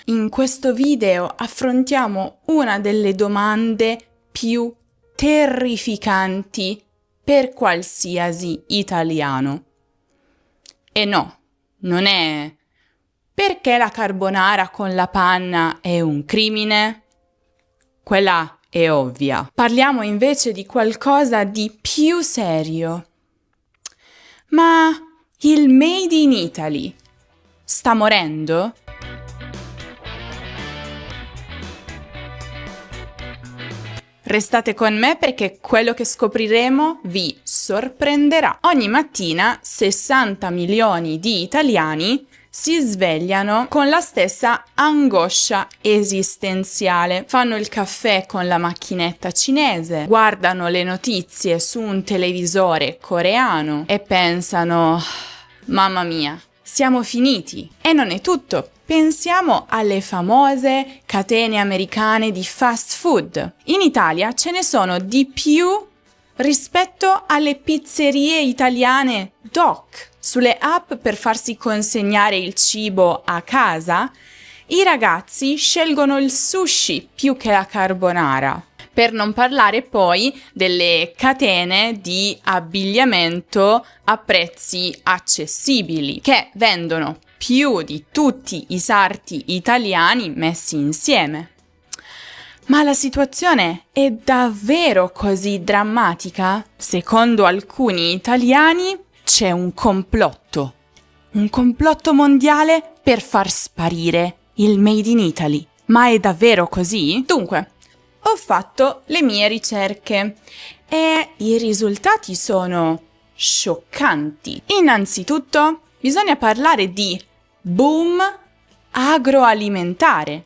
In questo video affrontiamo una delle domande più terrificanti per qualsiasi italiano. E no, non è perché la carbonara con la panna è un crimine? Quella è ovvia. Parliamo invece di qualcosa di più serio. Ma il Made in Italy sta morendo? Restate con me perché quello che scopriremo vi sorprenderà. Ogni mattina 60 milioni di italiani si svegliano con la stessa angoscia esistenziale. Fanno il caffè con la macchinetta cinese, guardano le notizie su un televisore coreano e pensano: mamma mia, siamo finiti. E non è tutto. Pensiamo alle famose catene americane di fast food. In Italia ce ne sono di più rispetto alle pizzerie italiane doc. Sulle app per farsi consegnare il cibo a casa, i ragazzi scelgono il sushi più che la carbonara. Per non parlare poi delle catene di abbigliamento a prezzi accessibili, che vendono più di tutti i sarti italiani messi insieme. Ma la situazione è davvero così drammatica? Secondo alcuni italiani c'è un complotto mondiale per far sparire il Made in Italy. Ma è davvero così? Dunque, ho fatto le mie ricerche e i risultati sono scioccanti. Innanzitutto, bisogna parlare di boom agroalimentare.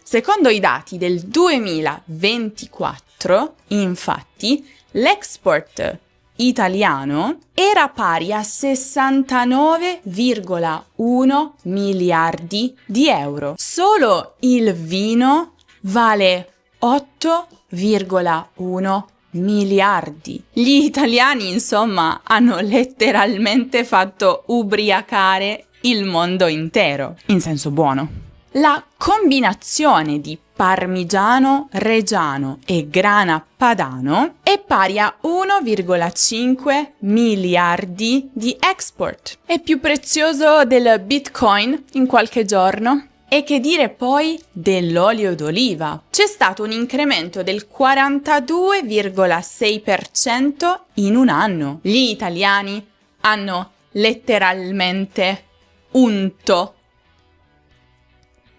Secondo i dati del 2024, infatti, l'export italiano era pari a 69,1 miliardi di euro. Solo il vino vale 8,1 miliardi. Gli italiani, insomma, hanno letteralmente fatto ubriacare il mondo intero, in senso buono. La combinazione di parmigiano reggiano e grana padano è pari a 1,5 miliardi di export. È più prezioso del Bitcoin in qualche giorno. E che dire poi dell'olio d'oliva? C'è stato un incremento del 42,6% in un anno. Gli italiani hanno letteralmente unto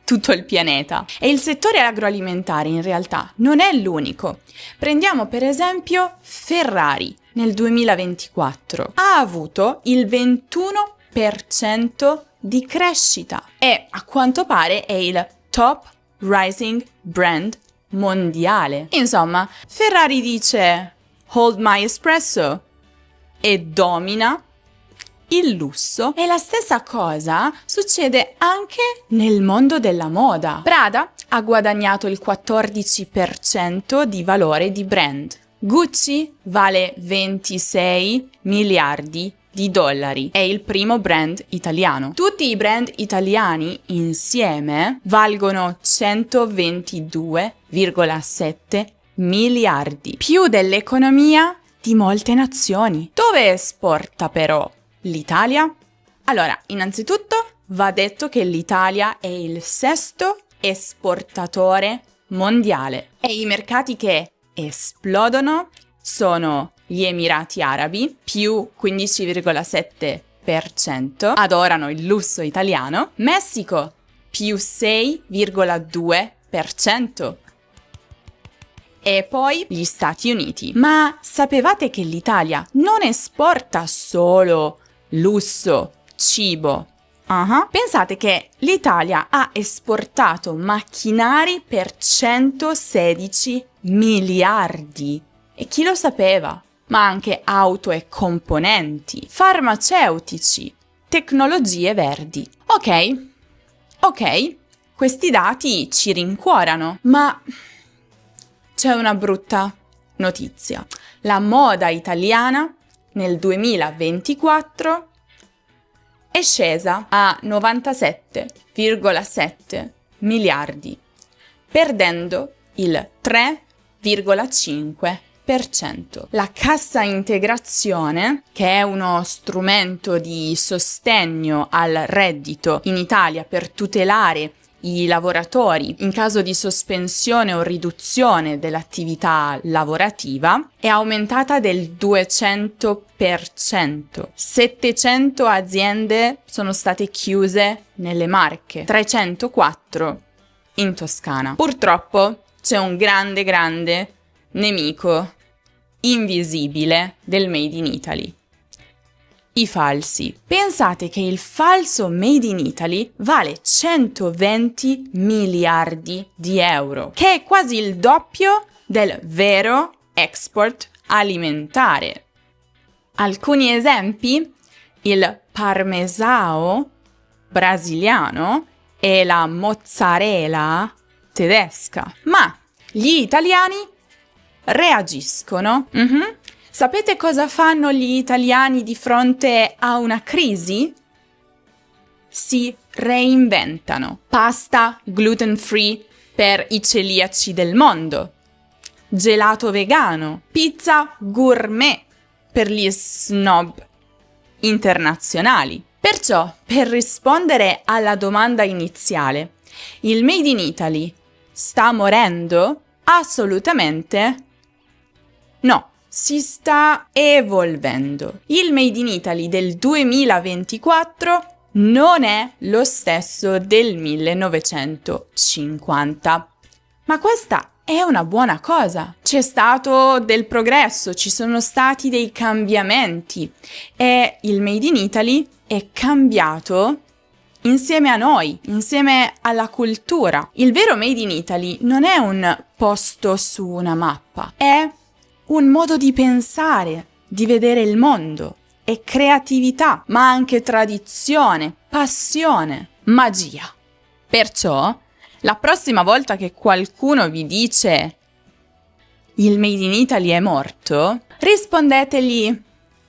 tutto il pianeta. E il settore agroalimentare in realtà non è l'unico. Prendiamo per esempio Ferrari. Nel 2024 ha avuto il 21% di crescita e a quanto pare è il top rising brand mondiale. Insomma, Ferrari dice "Hold my espresso" e domina il lusso. E la stessa cosa succede anche nel mondo della moda. Prada ha guadagnato il 14% di valore di brand. Gucci vale 26 miliardi di dollari. È il primo brand italiano. Tutti i brand italiani insieme valgono 122,7 miliardi, più dell'economia di molte nazioni. Dove esporta però l'Italia? Allora, innanzitutto va detto che l'Italia è il sesto esportatore mondiale e i mercati che esplodono sono gli Emirati Arabi, più 15,7%, adorano il lusso italiano, Messico, più 6,2%, e poi gli Stati Uniti. Ma sapevate che l'Italia non esporta solo lusso, cibo? Pensate che l'Italia ha esportato macchinari per 116 miliardi. E chi lo sapeva? Ma anche auto e componenti, farmaceutici, tecnologie verdi. Ok, questi dati ci rincuorano, ma c'è una brutta notizia. La moda italiana nel 2024 è scesa a 97,7 miliardi, perdendo il 3,5%. La cassa integrazione, che è uno strumento di sostegno al reddito in Italia per tutelare i lavoratori in caso di sospensione o riduzione dell'attività lavorativa, è aumentata del 200%. 700 aziende sono state chiuse nelle Marche, 304 in Toscana. Purtroppo c'è un grande nemico invisibile del Made in Italy: i falsi. Pensate che il falso Made in Italy vale 120 miliardi di euro, che è quasi il doppio del vero export alimentare. Alcuni esempi: il parmesano brasiliano e la mozzarella tedesca. Ma gli italiani reagiscono. Sapete cosa fanno gli italiani di fronte a una crisi? Si reinventano. Pasta gluten free per i celiaci del mondo, gelato vegano, pizza gourmet per gli snob internazionali. Perciò, per rispondere alla domanda iniziale, il Made in Italy sta morendo? Assolutamente no, si sta evolvendo. Il Made in Italy del 2024 non è lo stesso del 1950. Ma questa è una buona cosa. C'è stato del progresso, ci sono stati dei cambiamenti e il Made in Italy è cambiato insieme a noi, insieme alla cultura. Il vero Made in Italy non è un posto su una mappa, è un modo di pensare, di vedere il mondo. È creatività, ma anche tradizione, passione, magia. Perciò, la prossima volta che qualcuno vi dice il Made in Italy è morto, rispondetegli: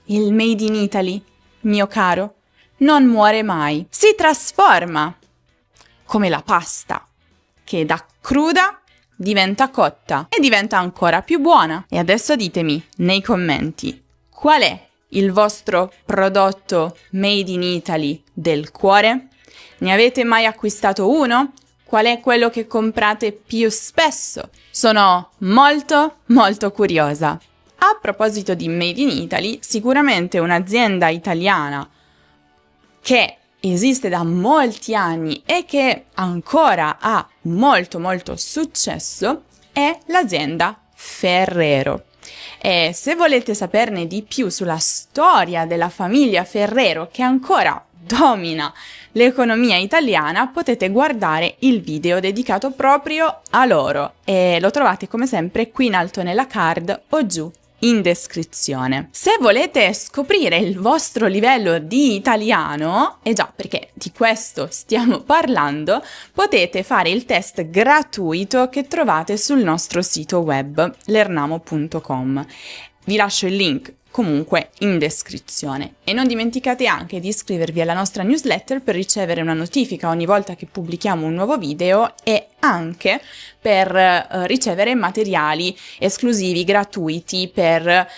il Made in Italy, mio caro, non muore mai, si trasforma, come la pasta, che da cruda diventa cotta e diventa ancora più buona. E adesso ditemi nei commenti qual è il vostro prodotto Made in Italy del cuore? Ne avete mai acquistato uno? Qual è quello che comprate più spesso? Sono molto curiosa. A proposito di Made in Italy, sicuramente un'azienda italiana che esiste da molti anni e che ancora ha molto successo è l'azienda Ferrero. E se volete saperne di più sulla storia della famiglia Ferrero, che ancora domina l'economia italiana, potete guardare il video dedicato proprio a loro e lo trovate come sempre qui in alto nella card o giù in descrizione. Se volete scoprire il vostro livello di italiano, e già perché di questo stiamo parlando, potete fare il test gratuito che trovate sul nostro sito web lernamo.com. Vi lascio il link comunque in descrizione e non dimenticate anche di iscrivervi alla nostra newsletter per ricevere una notifica ogni volta che pubblichiamo un nuovo video e anche per ricevere materiali esclusivi gratuiti per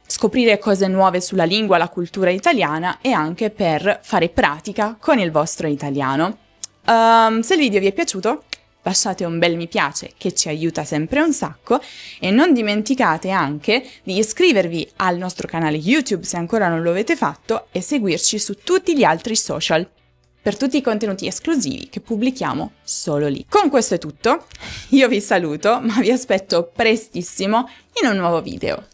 scoprire cose nuove sulla lingua, la cultura italiana e anche per fare pratica con il vostro italiano. Se il video vi è piaciuto, lasciate un bel mi piace che ci aiuta sempre un sacco e non dimenticate anche di iscrivervi al nostro canale YouTube se ancora non lo avete fatto e seguirci su tutti gli altri social per tutti i contenuti esclusivi che pubblichiamo solo lì. Con questo è tutto, io vi saluto ma vi aspetto prestissimo in un nuovo video.